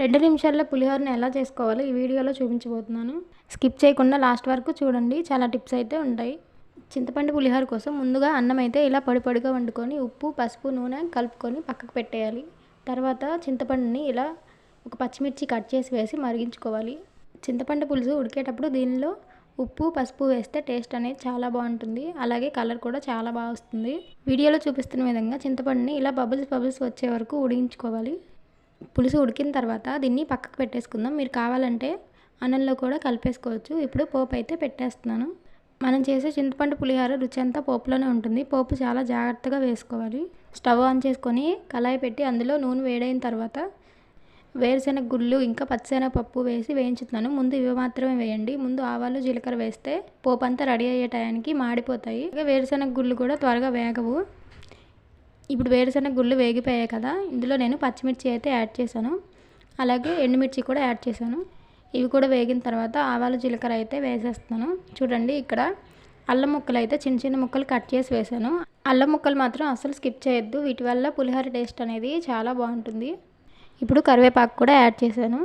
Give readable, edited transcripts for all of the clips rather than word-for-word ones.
2 నిమిషాల్లో పులిహోరని ఎలా చేసుకోవాలో ఈ వీడియోలో చూపించబోతున్నాను. స్కిప్ చేయకుండా లాస్ట్ వరకు చూడండి. చాలా టిప్స్ అయితే ఉంటాయి. చింతపండు పులిహోర కోసం ముందుగా అన్నం అయితే ఇలా పొడి పొడిగా వండుకొని ఉప్పు, పసుపు, నూనె కలుపుకొని పక్కకు పెట్టేయాలి. తర్వాత చింతపండుని ఇలా ఒక పచ్చిమిర్చి కట్ చేసి వేసి మరిగించుకోవాలి. చింతపండు పులుసు ఉడికేటప్పుడు దీనిలో ఉప్పు, పసుపు వేస్తే టేస్ట్ అనేది చాలా బాగుంటుంది. అలాగే కలర్ కూడా చాలా బాగా వస్తుంది. వీడియోలో చూపిస్తున్న విధంగా చింతపండుని ఇలా బబుల్స్ వచ్చే వరకు ఉడికించుకోవాలి. పులుసు ఉడికిన తర్వాత దీన్ని పక్కకు పెట్టేసుకుందాం. మీరు కావాలంటే అన్నంలో కూడా కలిపేసుకోవచ్చు. ఇప్పుడు పోపు అయితే పెట్టేస్తున్నాను. మనం చేసే చింతపండు పులిహోర రుచి అంతా పోపులోనే ఉంటుంది. పోపు చాలా జాగ్రత్తగా వేసుకోవాలి. స్టవ్ ఆన్ చేసుకొని కళాయి పెట్టి అందులో నూనె వేడైన తర్వాత వేరుశెనగ గుళ్ళు ఇంకా పచ్చిశనగపప్పు వేసి వేయించుతున్నాను. ముందు ఇవి మాత్రమే వేయండి. ముందు ఆవాలు, జీలకర్ర వేస్తే పోపు అంతా రెడీ అయ్యే టయానికి మాడిపోతాయి. వేరుశెనగ గుళ్ళు కూడా త్వరగా వేగవు. ఇప్పుడు వేరుశెనగ గుళ్ళు వేగిపోయాయి కదా, ఇందులో నేను పచ్చిమిర్చి అయితే యాడ్ చేశాను. అలాగే ఎండుమిర్చి కూడా యాడ్ చేశాను. ఇవి కూడా వేగిన తర్వాత ఆవాలు, జీలకర్ర అయితే వేసేస్తున్నాను. చూడండి, ఇక్కడ అల్లం ముక్కలు అయితే చిన్న చిన్న ముక్కలు కట్ చేసి వేసాను. అల్లం ముక్కలు మాత్రం అస్సలు స్కిప్ చేయొద్దు. వీటి వల్ల పులిహోర టేస్ట్ అనేది చాలా బాగుంటుంది. ఇప్పుడు కరివేపాకు కూడా యాడ్ చేశాను.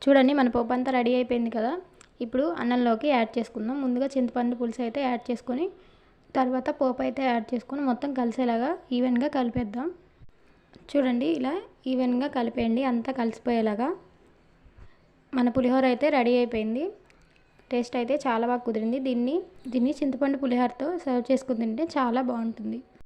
చూడండి, మన పోపు అంతా రెడీ అయిపోయింది కదా. ఇప్పుడు అన్నంలోకి యాడ్ చేసుకుందాం. ముందుగా చింతపండు పులుసు అయితే యాడ్ చేసుకొని తర్వాత పోపు అయితే యాడ్ చేసుకొని మొత్తం కలిసేలాగా ఈవెన్గా కలిపేద్దాం. చూడండి, ఇలా ఈవెన్గా కలిపేయండి, అంతా కలిసిపోయేలాగా. మన పులిహోర అయితే రెడీ అయిపోయింది. టేస్ట్ అయితే చాలా బాగా కుదిరింది. దీన్ని చింతపండు పులిహోరతో సర్వ్ చేసుకుని తింటే చాలా బాగుంటుంది.